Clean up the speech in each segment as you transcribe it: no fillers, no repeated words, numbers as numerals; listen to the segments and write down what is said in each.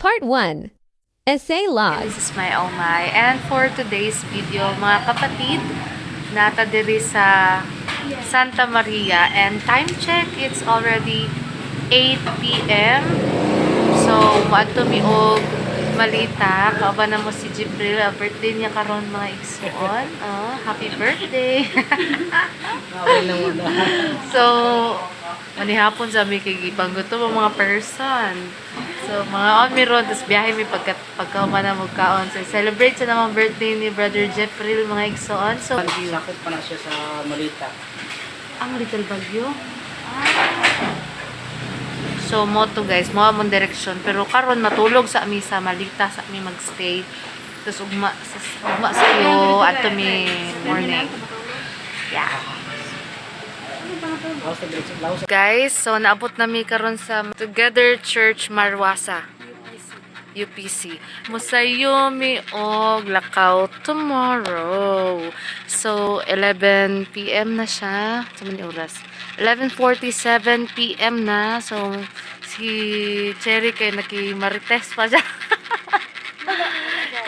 Part 1. Essay Log. This is my Omay. And for today's video, mga kapatid, nata diri sa Santa Maria. And time check, it's already 8 p.m. So, maadto mi og malita. Kaaba na mo si Jibril. Birthday niya karon mga igsoon. Happy birthday! So, manihapon sa mi kay gipanggutom ang mga person. So, mga on mi ron, tapos biyahe mi pagkauma na magkaon. So, celebrate sa namang birthday ni Brother Jeffrey, mga igsoon. So, Sakop pa na siya sa Malita. ang Little Bagyo. So, moto guys, mo among direksyon. Pero karon matulog sa ami sa Malita, sa ami magstay. Tapos ugma sayo at mi morning. Yeah. Guys, so naabot na mi karon sa Together Church Marwasa. UPC. Musayo mi og lakaw tomorrow. So 11 p.m. na siya. Sa mani oras? 11:47 p.m. na. So si Cherry kay naki-marites pa siya.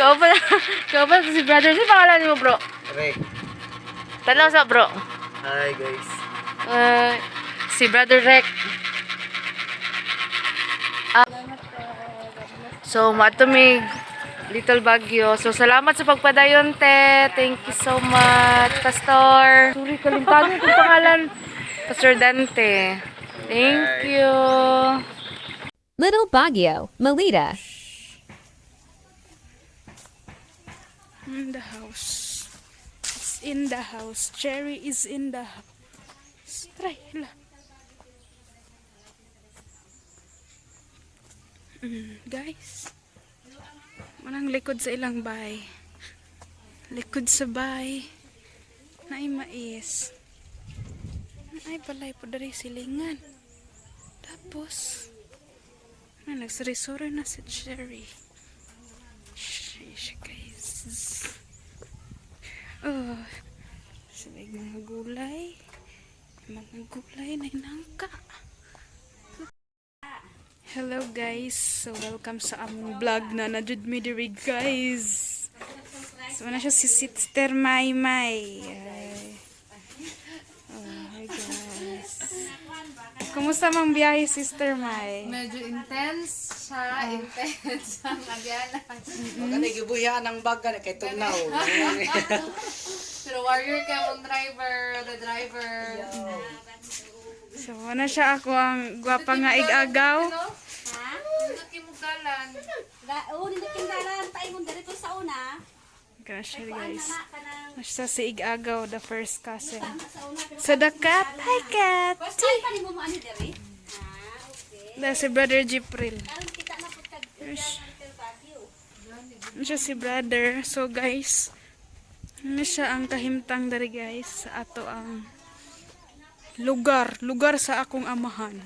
Kau ba si brother? Si pangalan mo, bro? Rick. Tanaw sa bro. Hi guys. Si Brother Rek. So, matumig Little Bagyo. So, salamat sa pagpadayon, te. Thank you so much, Pastor. Sorry, kalimutan ko pangalan. Pastor Dante. Thank you. Little Baguio, Melita. In the house. It's in the house. Cherry is in the house. Try, hala. Guys. Walang likod sa ilang bahay. Likod sa bahay. Naay mais. Naay palay po dari silingan. Tapos, nagsari-suri na si Cherry. Sheesh, guys. Oh, sabay mga gulay. Mga gulay na inangka. Hello guys, so welcome sa among vlog na najud mi diri guys. So na siya si Sister Maymay. Oh, hi guys. Kumusta mang biyahe, Sister May? Medyo intense siya. Intense ang abiyana. Maganda gibuya ng baga kay tugnaw. Pero warrior ka mong driver. The driver. So na siya ako ang gwapa nga igagaw. Nakimugalan. Oo, nindot yung dalan. Tayo mo dito sa una. Kana siya guys. Nasa si igagaw, the first cousin. So the cat, hi cat. Ay, pa mo maani dere? Okay. Da si brother Jipril. Alam kita na pud kag Bagyo. Siya si brother. So guys, ano siya ang kahimtang dari guys sa ato ang lugar sa akong amahan.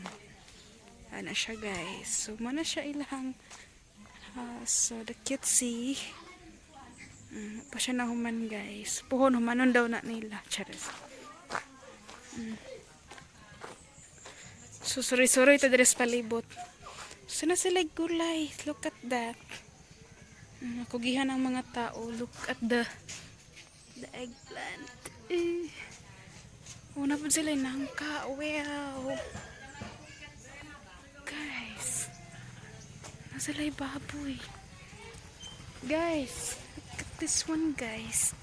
Ano siya guys. So mana siya ilahang so the cutesy. Pa siya na human guys. Puhon humanon daw na nila. Charis. So sorry ito deres palibot. So na sila gulay. Look at that. Kugihan ang mga tao. Look at the eggplant. Una po sila nangka. Wow. Guys. Nasa sila baboy. Guys. Look at this one guys.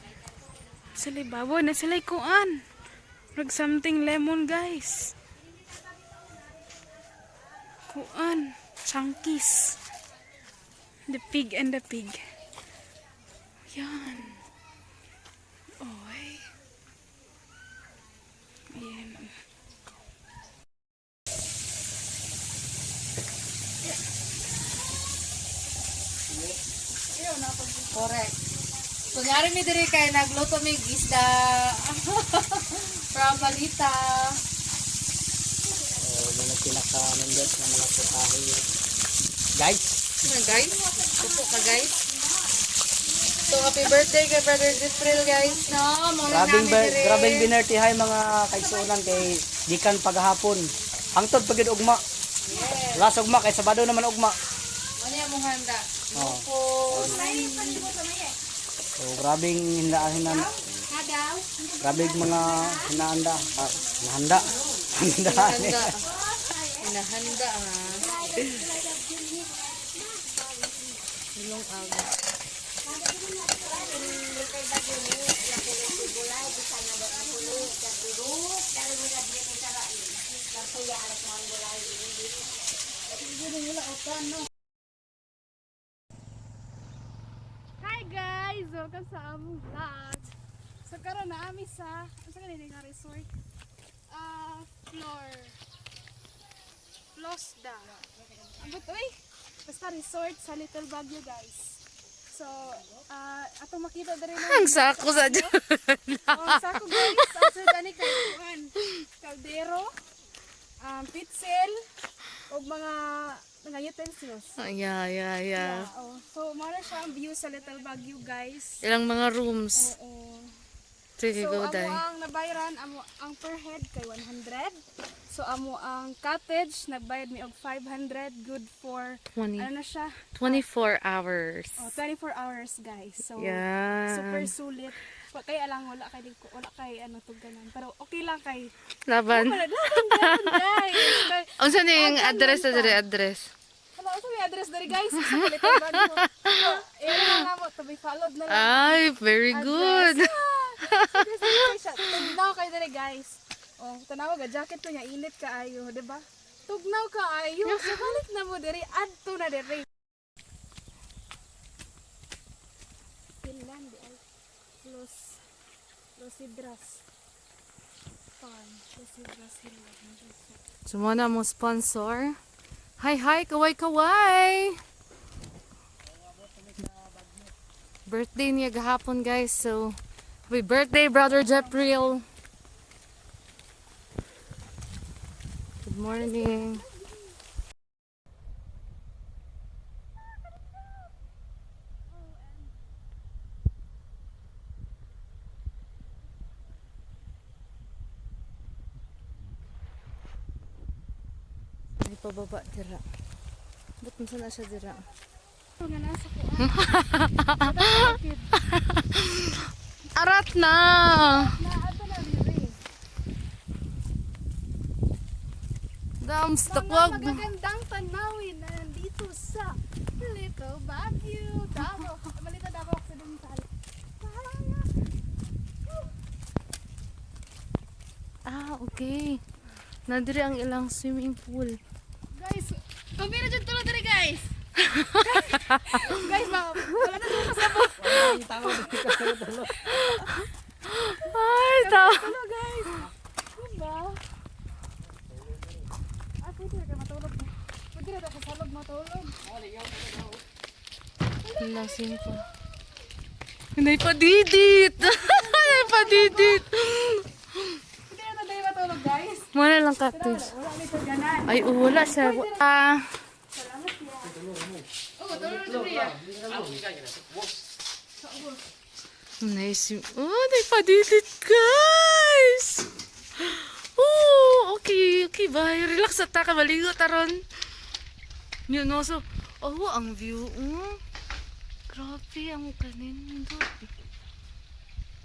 Sila baboy. Nasa sila kuan. Rag something lemon guys. Kuan. Chunkies. The pig and the pig. Yan. Oy. Ayan. Correct. Kunyari mi diri kay nagluto mi isda. From Malita. May nagpinaka-nandot na mga putahe. Guys, Guys, upo ka guys. So happy birthday kay Brother Jeffrey guys, no? grabing binerti hay mga kaigsuonan kay gikan paghapon. Hangtod pagid ugma. Last ugma kay Sabado naman ugma. Niya mong handa. Oh. So, grabing hinaan. Grabing mga hinaanda. Nahanda. Handa. Hinahanda ha. Ilong aga. Hi guys! Welcome sa among vlog. So karon na ami sa kanina nga resort. Flosda. Ambot oy. Basta resort sa Little Baguio guys. So, atong makita diri na. Ang sako sa dyan. Sako guys, after gani kay kuan. Kaldero, pitzel, og mga utensils. Yeah. So, mara siya ang view sa Little Baguio guys. Ilang mga rooms. Oo. Sige, So, go amo day. ang nabayaran, ang per head kay 100. So, amo ang cottage, nagbayad mi og 500, good for, 20. ano na siya? 24 hours. 24 hours guys. So, Yeah. super sulit. Kaya lang, wala kay ano tuganan. Pero okay lang kay, Laban. wala guys. Unsa na yung Ah, address ganun na diri address? Wala, ito may address dari guys. Sa Little Baguio. So, yan lang namo, to be followed na lang. Ay, very good. Tugnaw kayo dali guys. Oh, tanawa ga jacket ko niya init kaayo, di ba? Tugnaw kaayo. So balik na mo diri adto na diri. Finland ay Los Hidras Farm. Los Hidras Finland. Sumuna mo sponsor. Hi, kaway. Birthday niya gahapon guys. So, happy birthday brother Jepril. Good morning. Ay, pababa dira. Ba't nasa na siya dira? Ito nga nasa ko. Arat na! Naadto na diri. Dams, Mga takwag. magagandang tanawin na nandito sa Little Baguio, Davao. Malita Davao Occidental. Okay. Nadiri ang ilang swimming pool. Guys, kumpira dyan tulo diri guys. Guys, mga wala na tulo sa Ay, ta. tulo guys. Diba? Pwede na kayo matulog. Pwede na kayo sa salog matulog. Ilang swimming pool. Hindi pa didit. Hindi pa didit. Pwede na tayo matulog guys. Muna lang cactus. Wala nito ganan. Ay, wala siya. Oh, matulog na siya. Nice. Oh, hindi pa didit, guys. Oh, okay, bye. Relax at taka, maligo taron. Yun, no, so, ang view. Grabe, ang kanindot.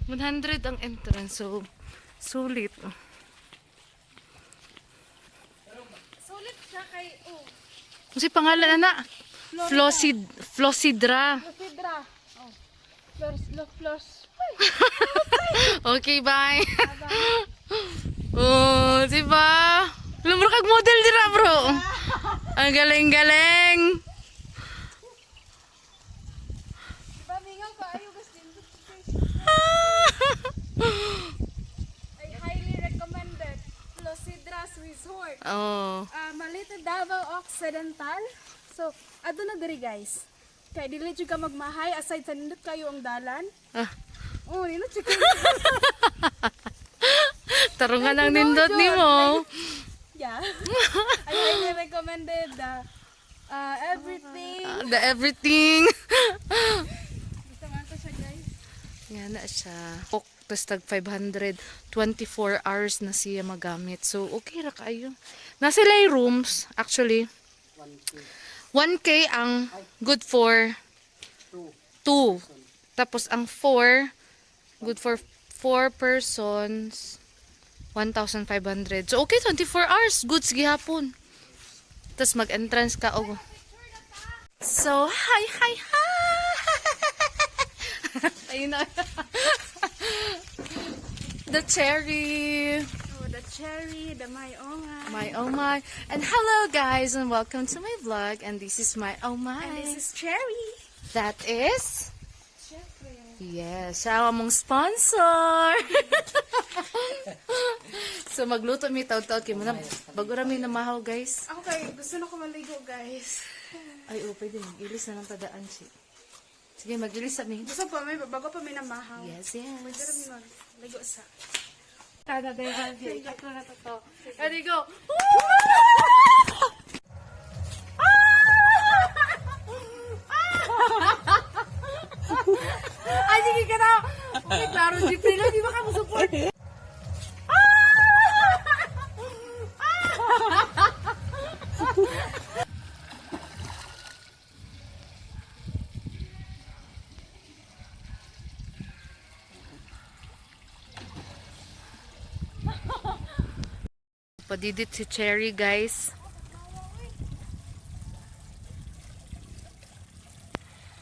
100 ang entrance, so, sulit. Sulit siya kay, Kasi pangalan, anak? Flossidra. Lucidra. Oh. Flors. Okay, bye. Oh, diba? Lumro kag model dira, bro. Ang galing-galing. Pamingaw ka, ayaw gusto din. I highly recommended Lucidra's Resort. Oh. Malita Davao Occidental. So, adto na diri guys. Kay dili jud ka magmahay aside sa nindot kayo ang dalan. Ah, Oh, nindot jud ka. tarungan ang nindot nimo. Yeah. I highly recommended everything. The everything. Gusto man ko siya guys. Yan na siya. Tapos tag 500, 24 hours na siya magamit. So, okay ra kayo. Nasa lay rooms, actually. 1K ang good for 2. Tapos ang 4, good for 4 persons, 1,500. So, okay, 24 hours. Good, sige hapon. Tapos mag-entrance ka. Oh. So, hi, hi, hi! Ayun na. The cherry. Oh, the cherry, the my oh my. My oh my. And hello guys and welcome to my vlog. And this is my oh my. And this is cherry. That is? Yes, siya ang among sponsor. So magluto mi taud-taud kay mo na bago ra mi namahaw guys. Ako kay gusto na ko maligo, guys. Ay oh, pwede mag-ilis na ng tadaan si. Sige, mag-ilis sa mi. Gusto pa may bago pa may namahaw. Yes, Pwede rin yes. nun. Ligo sa. Tada de happy. Ako na to. Ready go. Ay, sige ka na. Okay, klaro, jeep nila. Di ba ka mo support? Padidit si Cherry, guys.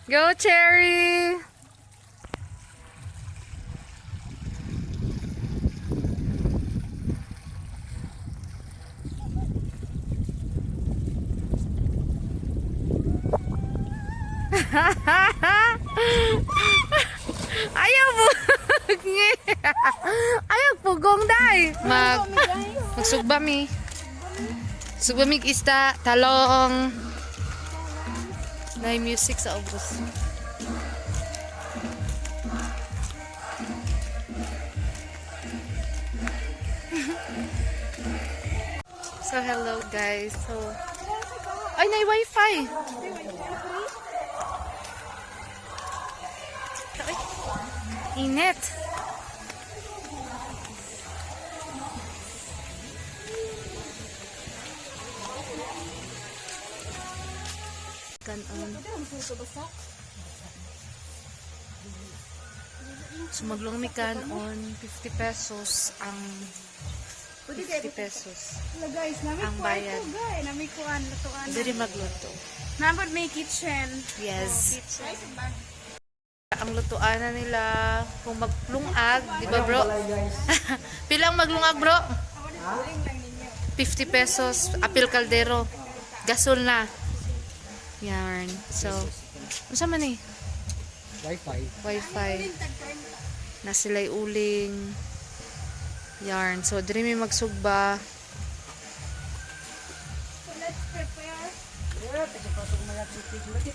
Go, Cherry! Ayaw bugong! Ayaw pugong, day! Magsugba mi. Sugba mi isda, talong. May music sa ubos. So hello guys. So ay nay wifi. Init. Kanon. So maglong mi kanon 50 pesos ang 50 pesos Hello guys, nami ang ko bayad. guys. Nami ko an lutuan. Diri magluto. Number may kitchen. Yes. Kitchen. Ang lutuanan nila kung maglungag, di ba bro? Pilang maglungag bro? 50 pesos, apil kaldero. Gasol na. Yarn. So, ano sa man eh? Wi-Fi. Wi-Fi. Na sila'y uling. Yarn. So, diri may magsugba. So let's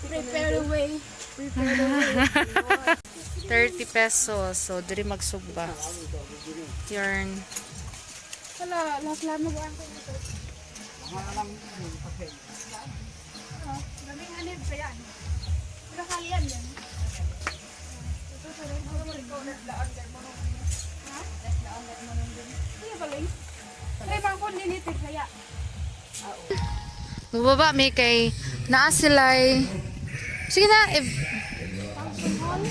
prepare the way. 30 pesos. So, diri magsugba. Yarn. Wala, lahat mo ba ang dito? Oh, daming hanip sa yan. Pero kalian yan. Ito sa rin. Ako mo ikaw naglaan din mo nung. Ha? Naglaan mo nung din. Sige ba, Ling? Ay, bangkon din ito kaya. Mubaba may kay naa sila'y sige na if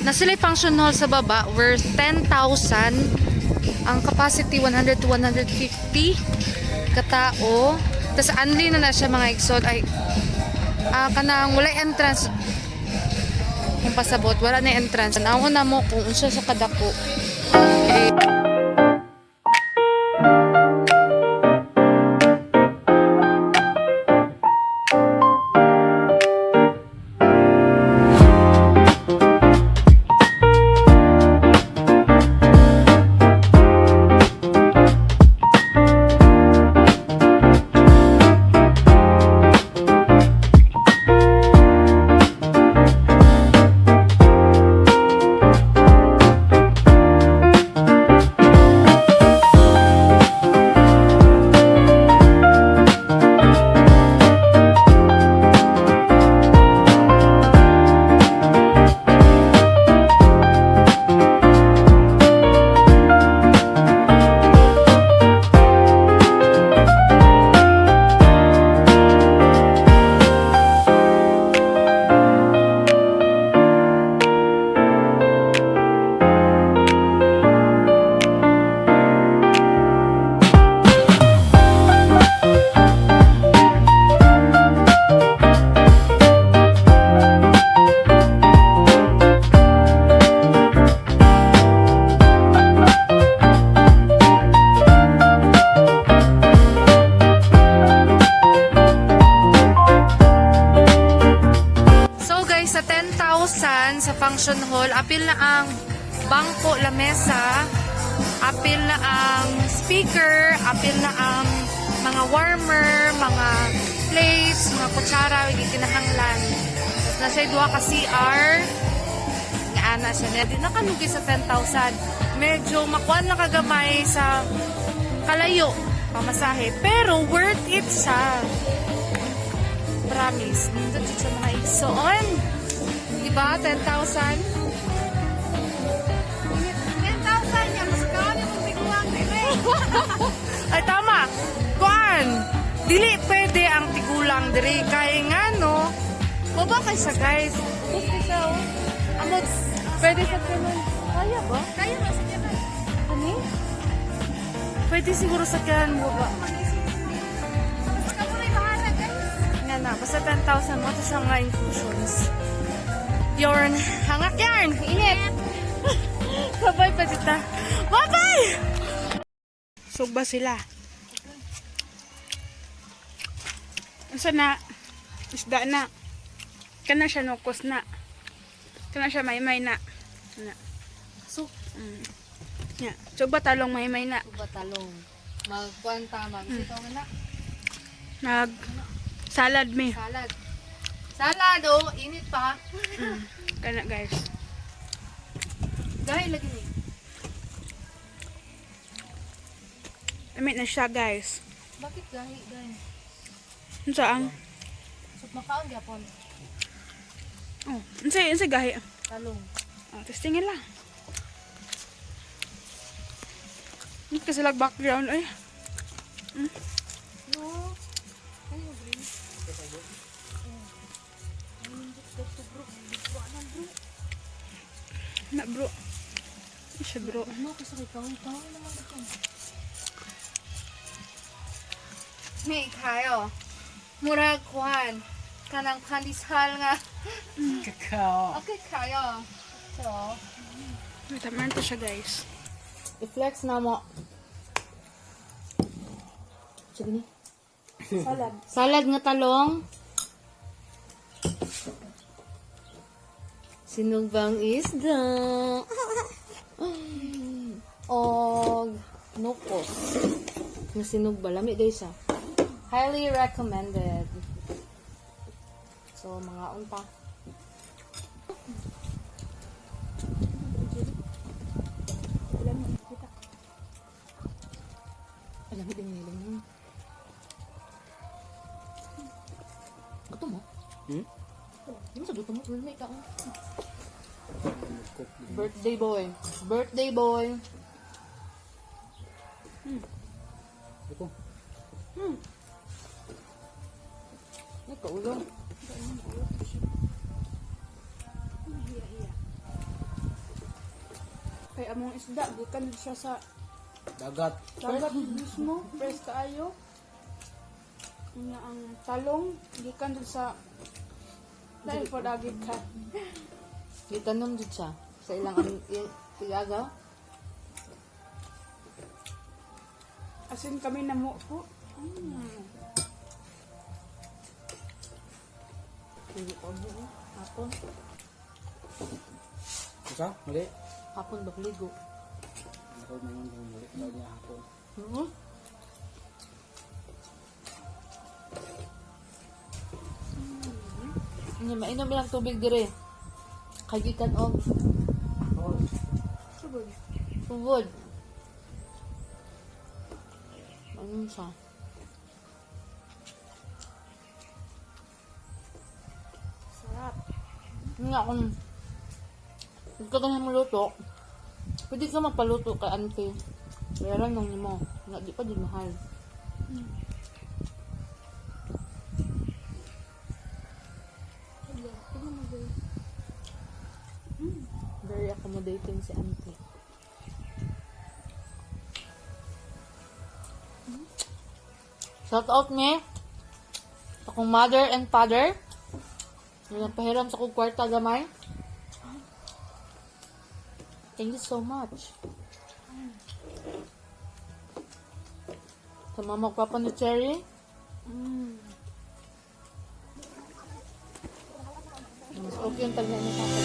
na sila'y function hall sa baba worth 10,000 ang capacity 100 to 150 katao tas only na siya mga exod ay kanang walay entrance kung pasabot wala na entrance naon na mo kung unsa sa kadako 10,000 sa function hall. Apil na ang bangko, lamesa. Apil na ang speaker. Apil na ang mga warmer, mga plates, mga kutsara, gikinahanglan. Tapos na siya duha ka CR. Nga ana siya niya. Di nakanugi sa 10,000. Medyo makuan na kagamay sa kalayo pamasahe. Pero worth it siya. Promise. Nindot siya mga igsoon. Diba? 10,000. 10,000 yan. Mas kami mong biguang dire. Ay, tama. Kuan. Dili pwede ang tigulang diri. Kaya nga, no? Baba kay sa guys. Gusto siya, oh. Amot. Pwede sa kanan. Kaya ba? Kaya mas yan. Ano? Pwede siguro sa kanan mo ba? Mas ka mo rin bahala guys. Nga na. Basta 10,000 mo. Tapos ang mga inclusions. Yarn. Hangak yarn. Init. Sabay pa dita. Bye-bye! Sugba sila. Unsa na? Isda na. Kana siya nukos na. Kana siya maymay na. Na. So, Ya. Sugba talong maymay na. batalong. Magkuan tama. Sitaw nga na. Nag salad me. Salad. Salad, oh. Init pa. Kana guys. Dahil lagi ni. Amit na siya guys. Bakit gahi, gahi? Unsa ang? Sup makaon gyapon. Oh, unsa gahi? Talong. Oh, testingin lang. Hindi kasi lag background ay. No. Ayo, green. Na bro. Siya bro. Ano kasi ikaw naman ito. May kayo. Murag kuan. Kanang pandishal nga. Kakao. Okay kayo. So, Tama to siya guys. i-flex na mo. Sige ni. Salad. Salad nga talong. Sinugbang isda. Og nukos. Nga sinugba. Lami day siya. Highly recommended. So, mga unta. Alam mo din nilang yun. Gusto mo? Ano sa gusto mo? Wala may kaon. Birthday boy. Birthday boy. Ito. Ay, kaulo. Kay among isda, gikan siya sa Dagat. dagat mismo, fresh kaayo. Unya ang talong, gikan dun sa dahil po dagit ka. Gitanom dito siya. Sa ilang tigagaw. Asin kami namo po. Hindi ko mo. Hapon. Isa? Mali. Hapon bagligo. Ako may mga muli. Daw niya hapon. Hindi, mainom lang tubig dire. Kagikan og tubod. Ano siya? Sarap. Nga kung ikaw ka na maluto, pwede ka magpaluto kay auntie. Bayaran nung mo. Nga di pa di mahal. Very accommodating si auntie. Shout out me sa akong mother and father. Nagpahiram sa akong kwarta gamay. Thank you so much. Sa mama ko papa ni Cherry. Mas Okay yung tagna ni Papa.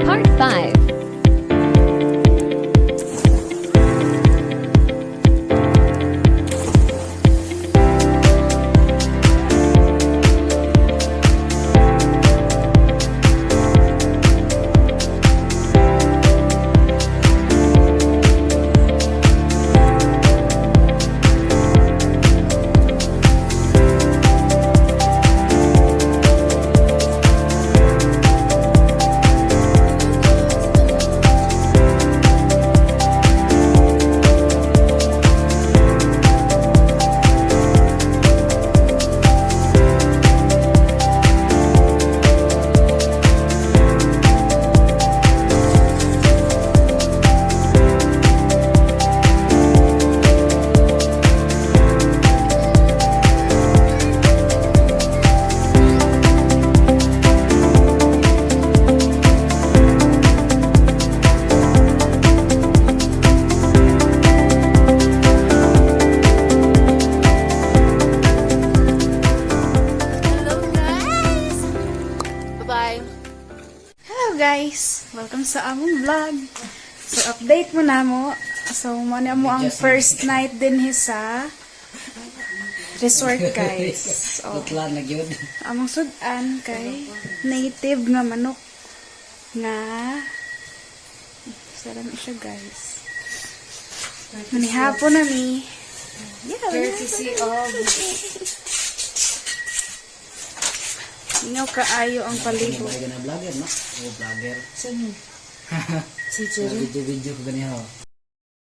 Part 5. Bye-bye. Hello guys! Welcome sa among vlog. So update mo na mo. So mo ang first night din sa resort guys. So Tutlan na gyud. among sudan kay native nga manok nga sarap siya guys. Manihapon na mi. Yeah, Courtesy of ingaw kaayo ang palibot. Ay gana vlogger no? Oh, vlogger. Sino? Si Video ko ganiha.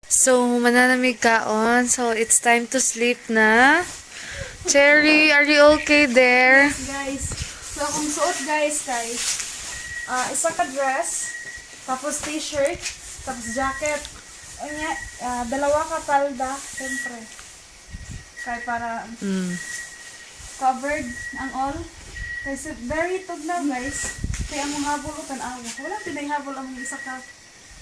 So, mananamig kaon. So, it's time to sleep na. Cherry, are you okay there? Guys, so akong suot guys kay isa ka dress, tapos t-shirt, tapos jacket. Unya, dalawa ka palda, siyempre. Kay para covered ang all. Kasi very tugnaw guys. Kaya ang habol o tanawa. Wala pinayhabol ang isa ka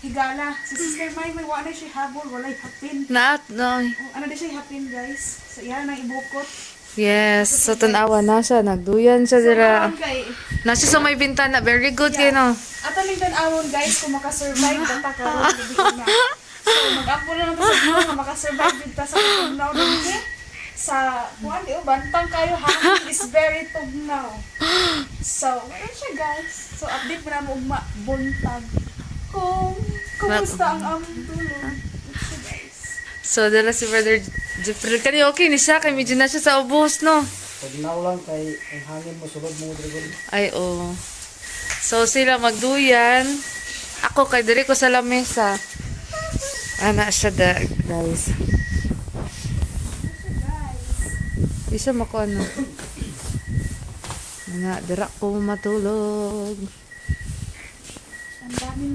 higala. Si Sister May wala siya habol, wala hapin. Not, no. Ano din siya hapin guys. So yan ang ibukot. Yes, so tanawa na siya. Nagduyan siya dira. Saan kay Nasa sa may bintana. Very good kayo, no? ato ning tan-awon guys kung makasurvive bata ka na. So mag-apo na lang sa video nga makasurvive bita sa tugnaw din sa kuan di bantang kayo hangin is very tugnaw. So, ayun siya guys. So update mo na mo ugma buntag. Kumusta ang aming tulog? Ayun siya, guys. So, dala si Brother Jeffrey. Kani okay ni siya. Kay medyo na siya sa ubos, no? Tugnaw lang kay ang hangin mo sulod mo dribble. Ay, oo. So, sila magduyan. Ako, kay diri ko sa lamesa. Ana siya da, guys. Di siya makuha na. Ana, dira ko matulog. Ang daming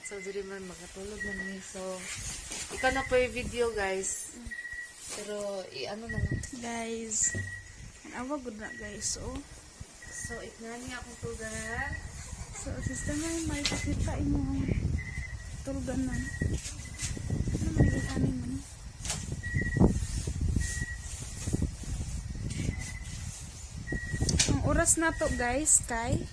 So, diri man makatulog na ni. So, ikaw na po yung video, guys. Pero, i-ano na lang. guys. Ang awa good na guys. Oh. So, iknani akong tulgaran. So, sister may pakita mo tulugan na. Ano man kanin man? Ang oras na to guys kay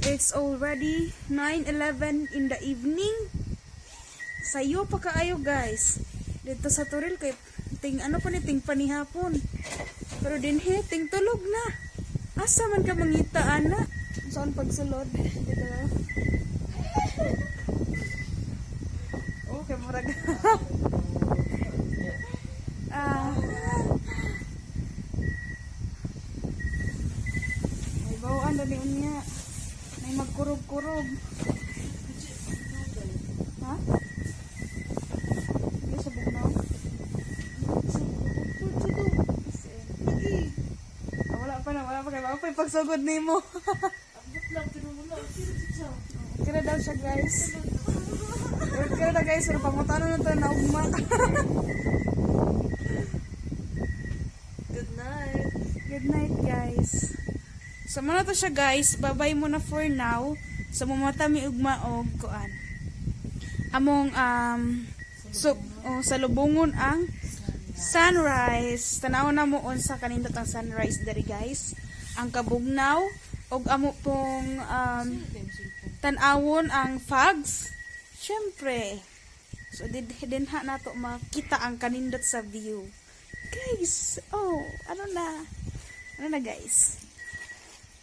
it's already 9:11 in the evening. Sayo pa kaayo guys. Dito sa Turil kay ting ano pa ni ting panihapon. Pero din ting tulog na. Asa man ka mangita, ana? Saan pagsulod? Dito. Okay, murag. May bawaan na niyon niya. May magkurog-kurog. Ha? Hindi sa bugnaw? Wala pa kay Mapay pagsugod nimo. Okay na daw siya, guys. Okay na guys, pero pangutano na tayo na ugma. Good night. Good night, guys. So muna to siya, guys. Bye-bye muna for now. So mumata mi ugma og kuan. Among sa lubungon ang sunrise. Tanaw na mo sa kanindot ang sunrise diri, guys. Ang kabugnaw og amo pong tanawon ang fogs. Syempre. So din ha nato makita ang kanindot sa view. Guys, ano na guys?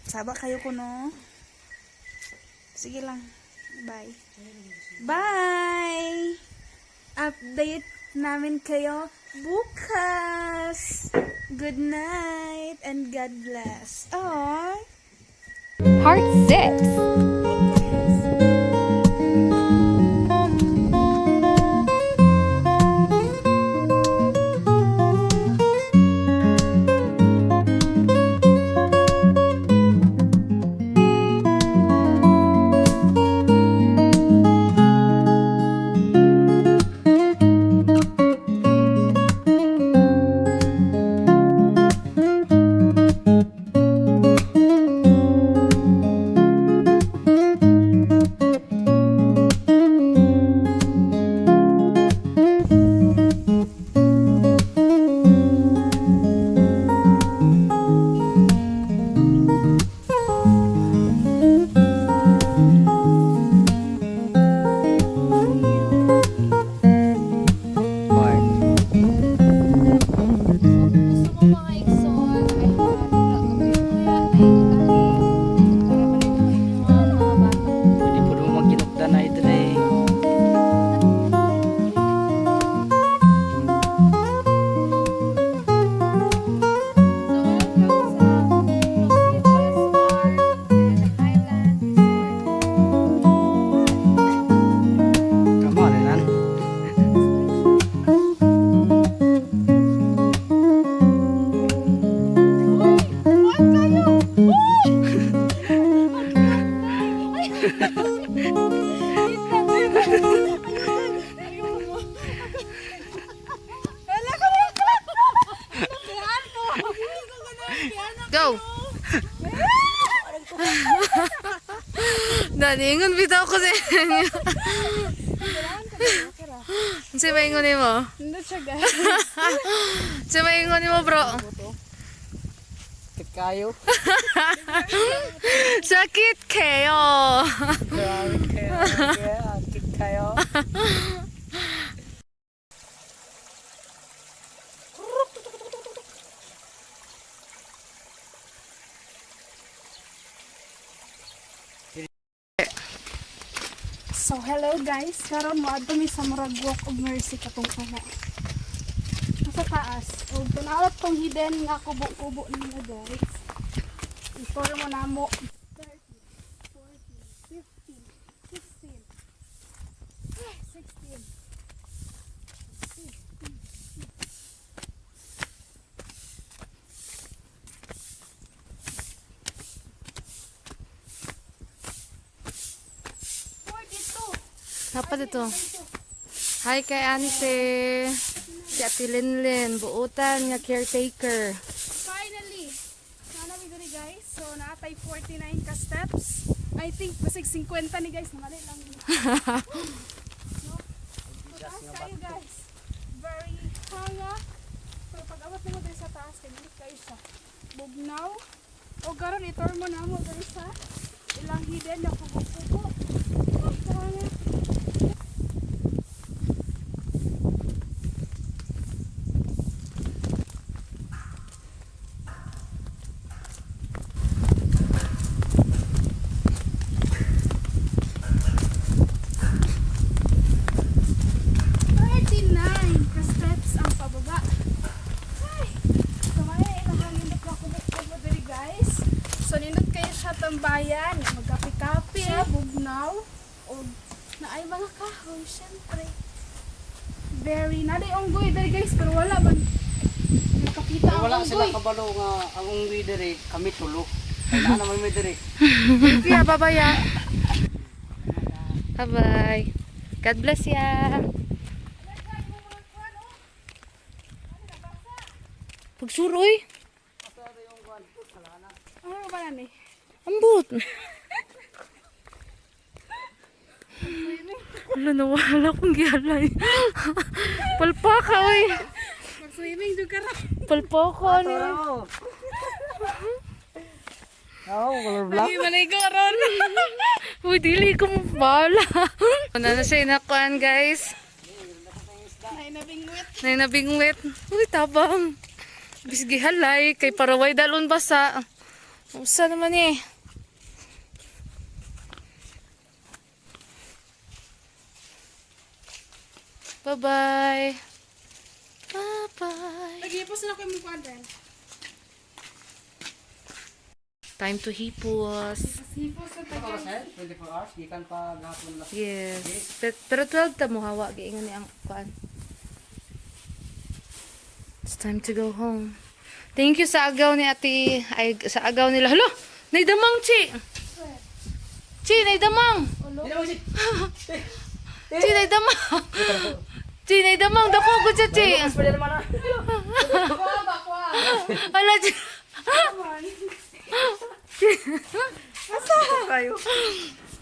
Saba kayo ko, no? Sige lang. Bye. Bye! Update namin kayo bukas. Good night and God bless. Aww. Part 6. Pwede po naman magkinugda na ito na eh. Come on, Renan. Go! Naningon bitaw ko sa inyo. Si maingon mo? Hindi siya, guys. Si maingon mo, bro. Kit kayo. Sakit kayo. Grabe kayo. Kit kayo. So, hello guys. Karon mo adto mi sa murag walk of mercy katong kana. Sa taas. O tunawat tong hidden nga kubo-kubo nila, guys. Istore mo na mo. 30, 40, 50, 16, 16. Dapat ito. Hi kay Ante. Si Ate Linlin. Buutan nga caretaker. Finally! Sana mi diri, guys. So, naatay 49 ka steps. I think basig 50 ni guys. Namali lang. No? Mataas kayo, guys. Very hanga. So, pag awat mo diri sa taas, kaya kayo siya. Bugnaw. O karon i-tour mo na mo diri sa ilang hidden na kubo-kubo. Hanga. ang bayan, magkape-kape, bugnaw, o naay mga kahoy, syempre. Very, naday unggoy dali guys, pero wala man. Nakakita ang Wala sila unggoy. kabalo nga ang ungwi diri kami tulo. Kaya naman may diri. Kaya bye-bye ya. Bye-bye. God bless ya. Pagsuroy. Ano ba yan eh? Ambot. Wala na wala kong gihalay. Palpaka oy. Mag-swimming juga ra. Palpaka ni. Color black. Hindi maligo ron. Uy, dili ko mo bala. Ano na siya inakuan guys. Nay nabingwit. Nay nabingwit. Uy, tabang. Bisgi halay kay paraway dalon basa. Usa naman eh. Bye-bye. Bye-bye. Nag-ipos na ko yung mukha din. Time to hipos. Hipos na tayo. 24 hours gikan pa gahapon lang. Yes. Pero 12 ta mo hawa giingon ni ang kuan. It's time to go home. Thank you sa agaw ni ate. Ay, sa agaw nila. Hala! Naidamang, Chi! Chi, naidamang! Chi, naidamang! Chi, naidamang! Dako ko siya, Chi! Hala, Chi! Kayo.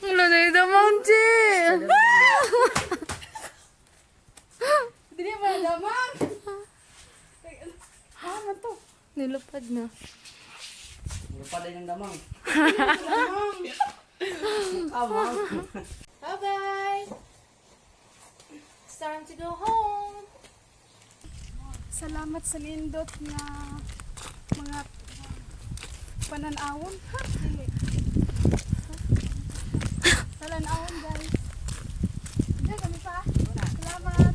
Hala, naidamang, Chi! Dili ba damang? Man to. Nilupad na. Lupa din ng damang. Bye-bye! It's time to go home! Salamat sa nindot nga mga pananawon. Ha? Dili. Pananawon guys. Diyan kami pa. Salamat.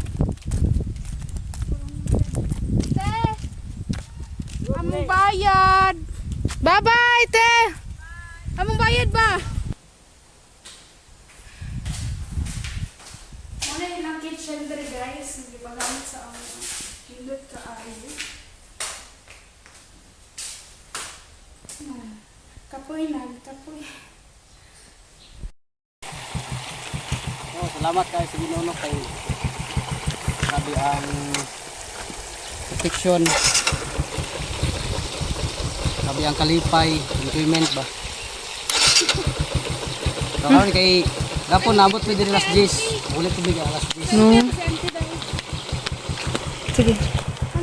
Te! Among bayad! Bye-bye, te! Among bayad ba? Muna ilang kitchen dere guys. Hindi magamit sa ang nindot ka ayo. Kapoy na, kapoy. Oh, salamat kay sa Ginoo kay sabi ang protection. Sabi ang kalipay, enjoyment ba. So karon kay gapon nabot mi diri last days. Ulit tubig last days. No. Sige.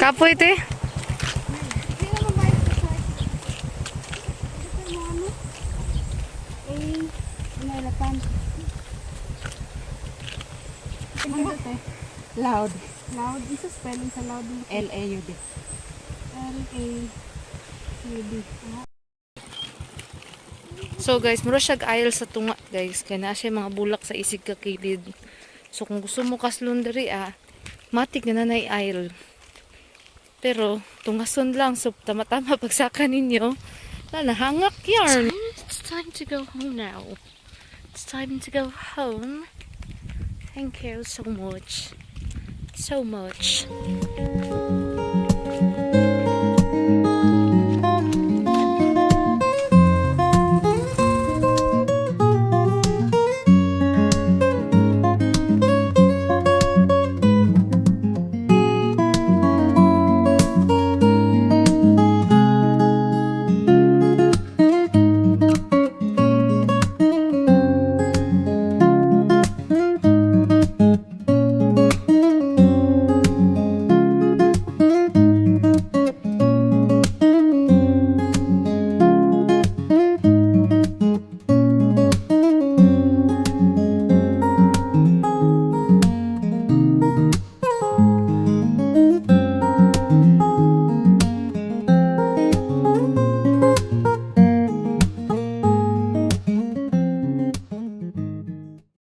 Kapoy, te. Hindi naman bayad sa site. Ito mo ano? Inalapan. Ano te? Loud. Loud. Isa spelling sa loud. L-A-U-D. L-A-U-D. So guys, mura siya aisle sa tunga guys. Kaya na siya mga bulak sa isig ka kilid. So kung gusto mo kaslon diri matik na nanay aisle. Pero tungason lang. So tama-tama pagsaka ninyo. Nahangak yarn. It's time to go home now. It's time to go home. Thank you so much. So much.